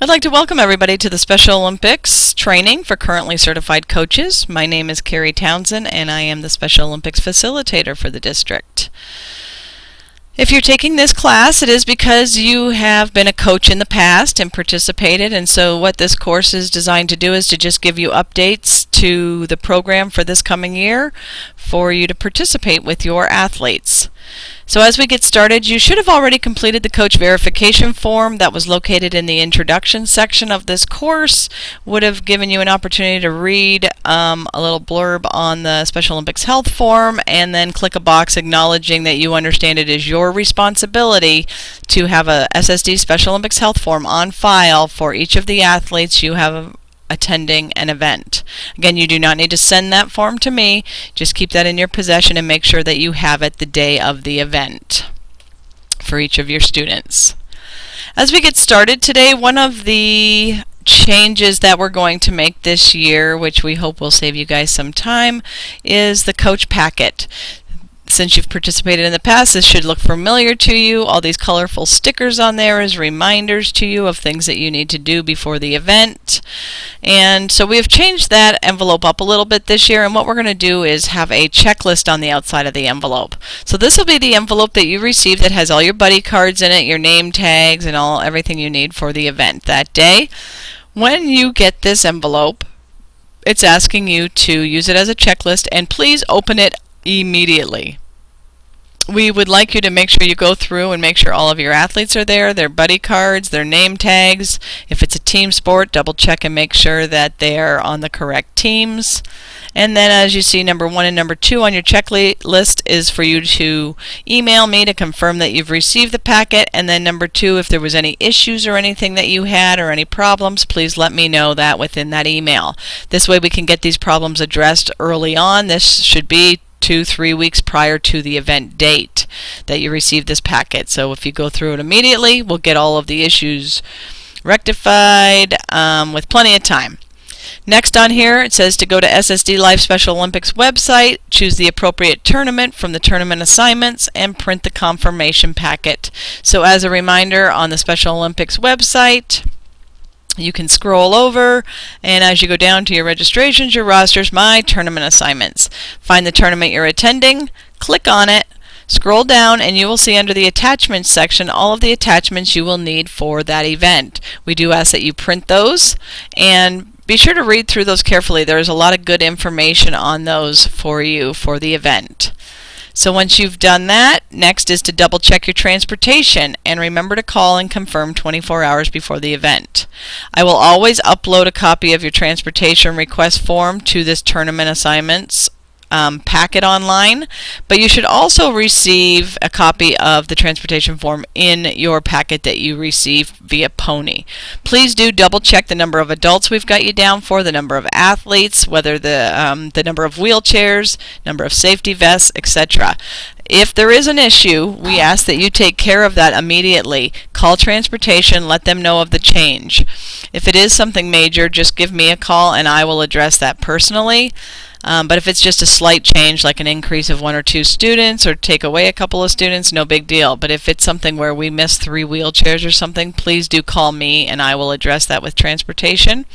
I'd like to welcome everybody to the Special Olympics training for currently certified coaches. My name is Carrie Townsend and I am the Special Olympics facilitator for the district. If you're taking this class, it is because you have been a coach in the past and participated, and so what this course is designed to do is to just give you updates to the program for this coming year for you to participate with your athletes. So as we get started, you should have already completed the coach verification form that was located in the introduction section of this course. Would have given you an opportunity to read a little blurb on the Special Olympics Health form and then click a box acknowledging that you understand it is your responsibility to have a SSD Special Olympics Health form on file for each of the athletes you have attending an event. Again, you do not need to send that form to me. Just keep that in your possession and make sure that you have it the day of the event for each of your students. As we get started today, one of the changes that we're going to make this year, which we hope will save you guys some time, is the coach packet. Since you've participated in the past, this should look familiar to you. All these colorful stickers on there as reminders to you of things that you need to do before the event. And so we have changed that envelope up a little bit this year, and what we're going to do is have a checklist on the outside of the envelope. So this will be the envelope that you receive that has all your buddy cards in it, your name tags, and everything you need for the event that day. When you get this envelope, it's asking you to use it as a checklist, and please open it immediately. We would like you to make sure you go through and make sure all of your athletes are there, their buddy cards, their name tags. If it's a team sport, double check and make sure that they're on the correct teams. And then as you see, number 1 and number 2 on your checklist is for you to email me to confirm that you've received the packet. And then number 2, if there was any issues or anything that you had or any problems, please let me know that within that email. This way we can get these problems addressed early on. This should be 2-3 weeks prior to the event date that you receive this packet. So if you go through it immediately, we'll get all of the issues rectified with plenty of time. Next on here, it says to go to SSD Life Special Olympics website, choose the appropriate tournament from the tournament assignments, and print the confirmation packet. So as a reminder, on the Special Olympics website, you can scroll over, and as you go down to your registrations, your rosters, my tournament assignments. Find the tournament you're attending, click on it, scroll down, and you will see under the attachments section all of the attachments you will need for that event. We do ask that you print those, and be sure to read through those carefully. There's a lot of good information on those for you for the event. So once you've done that, next is to double check your transportation and remember to call and confirm 24 hours before the event. I will always upload a copy of your transportation request form to this tournament assignments packet online, but you should also receive a copy of the transportation form in your packet that you receive via Pony. Please do double check the number of adults we've got you down for, the number of athletes, whether the number of wheelchairs, number of safety vests, etc. If there is an issue, we ask that you take care of that immediately. Call transportation, let them know of the change. If it is something major, just give me a call and I will address that personally. But if it's just a slight change, like an increase of 1 or 2 students or take away a couple of students, no big deal. But if it's something where we miss 3 wheelchairs or something, please do call me and I will address that with transportation.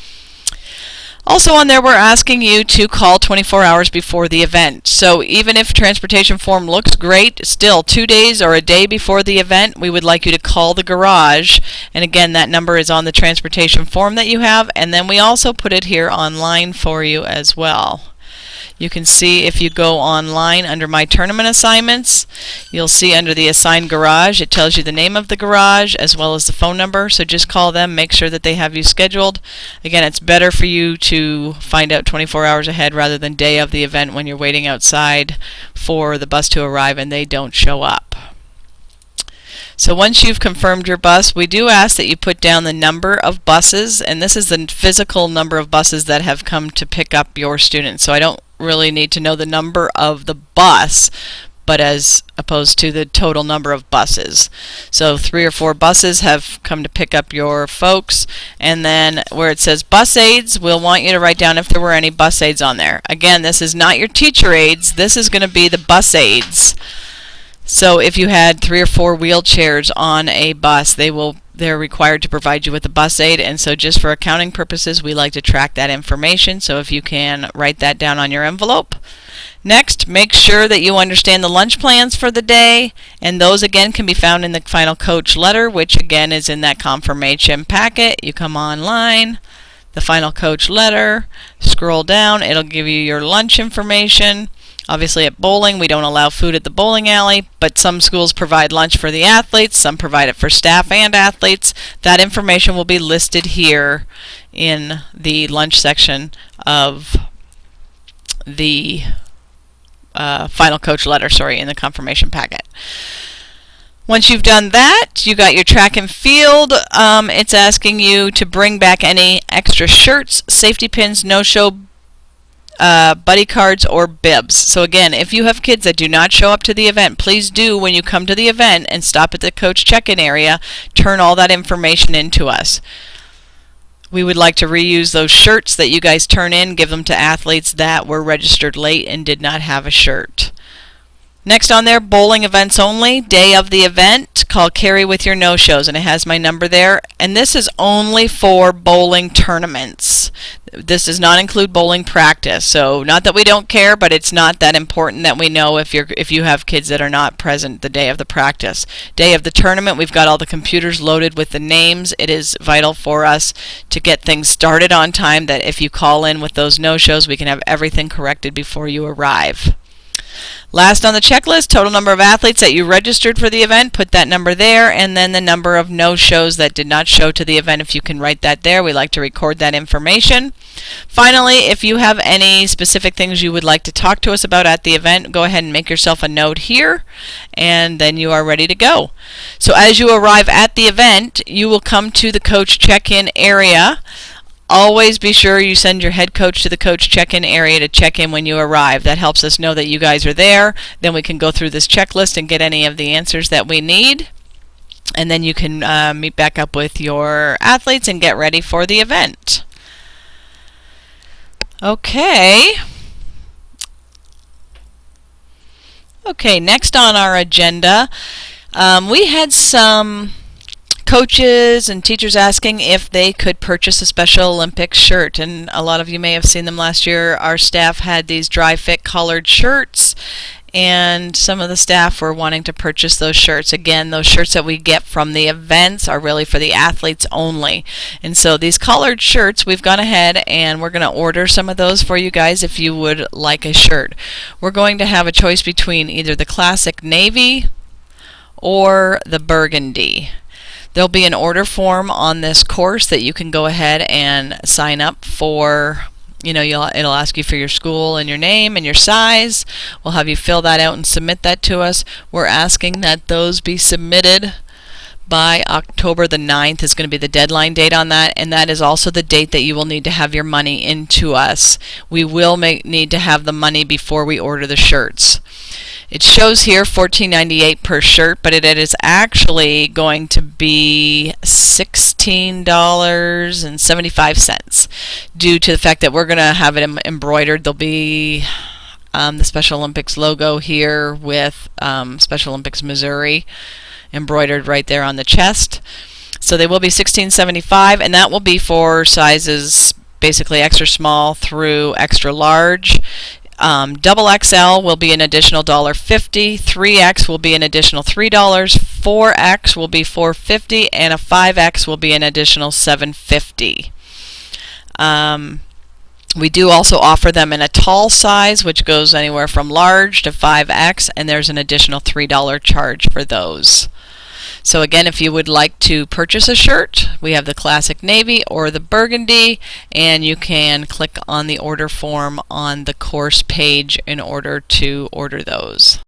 Also on there, we're asking you to call 24 hours before the event. So even if transportation form looks great, still 2 days or a day before the event, we would like you to call the garage. And again, that number is on the transportation form that you have, and then we also put it here online for you as well. You can see if you go online under my tournament assignments, you'll see under the assigned garage, it tells you the name of the garage as well as the phone number. So just call them, make sure that they have you scheduled. Again, it's better for you to find out 24 hours ahead rather than day of the event when you're waiting outside for the bus to arrive and they don't show up. So once you've confirmed your bus, we do ask that you put down the number of buses, and this is the physical number of buses that have come to pick up your students. So I don't really need to know the number of the bus, but as opposed to the total number of buses. So 3 or 4 buses have come to pick up your folks, and then where it says bus aids, we'll want you to write down if there were any bus aids on there. Again, this is not your teacher aides, this is going to be the bus aids. So if you had 3 or 4 wheelchairs on a bus, they're required to provide you with a bus aid, and so just for accounting purposes, we like to track that information. So if you can write that down on your envelope. Next, make sure that you understand the lunch plans for the day, and those again can be found in the final coach letter, which again is in that confirmation packet. You come online, the final coach letter, scroll down, it'll give you your lunch information. Obviously at bowling, we don't allow food at the bowling alley, but some schools provide lunch for the athletes, some provide it for staff and athletes. That information will be listed here in the lunch section of the final coach letter, in the confirmation packet. Once you've done that, you got your track and field. It's asking you to bring back any extra shirts, safety pins, no-show buddy cards, or bibs. So again, if you have kids that do not show up to the event, please do, when you come to the event and stop at the coach check-in area, turn all that information in to us. We would like to reuse those shirts that you guys turn in, give them to athletes that were registered late and did not have a shirt. Next on there, bowling events only, day of the event, call Carrie with your no-shows, and it has my number there. And this is only for bowling tournaments. This does not include bowling practice. So not that we don't care, but it's not that important that we know if you have kids that are not present the day of the practice. Day of the tournament, we've got all the computers loaded with the names. It is vital for us to get things started on time, that if you call in with those no-shows, we can have everything corrected before you arrive. Last on the checklist, total number of athletes that you registered for the event, put that number there, and then the number of no-shows that did not show to the event, if you can write that there. We like to record that information. Finally, if you have any specific things you would like to talk to us about at the event, go ahead and make yourself a note here, and then you are ready to go. So as you arrive at the event, you will come to the coach check-in area. Always be sure you send your head coach to the coach check-in area to check in when you arrive. That helps us know that you guys are there. Then we can go through this checklist and get any of the answers that we need. And then you can meet back up with your athletes and get ready for the event. Okay, next on our agenda, we had some coaches and teachers asking if they could purchase a Special Olympics shirt, and a lot of you may have seen them last year. Our staff had these dry fit colored shirts, and some of the staff were wanting to purchase those shirts. Again, those shirts that we get from the events are really for the athletes only. And so these colored shirts, we've gone ahead and we're going to order some of those for you guys if you would like a shirt. We're going to have a choice between either the classic navy or the burgundy. There'll be an order form on this course that you can go ahead and sign up for. It'll ask you for your school and your name and your size. We'll have you fill that out and submit that to us. We're asking that those be submitted by October the 9th is going to be the deadline date on that, and that is also the date that you will need to have your money into us. We will need to have the money before we order the shirts. It shows here $14.98 per shirt, but it is actually going to be $16.75 due to the fact that we're going to have it embroidered. There'll be the Special Olympics logo here with Special Olympics Missouri embroidered right there on the chest. So they will be $16.75, and that will be for sizes basically extra small through extra large. Double XL will be an additional $1.50, 3X will be an additional $3, 4X will be $4.50, and a 5X will be an additional $7.50. We do also offer them in a tall size, which goes anywhere from large to 5X, and there's an additional $3 charge for those. So again, if you would like to purchase a shirt, we have the classic navy or the burgundy, and you can click on the order form on the course page in order to order those.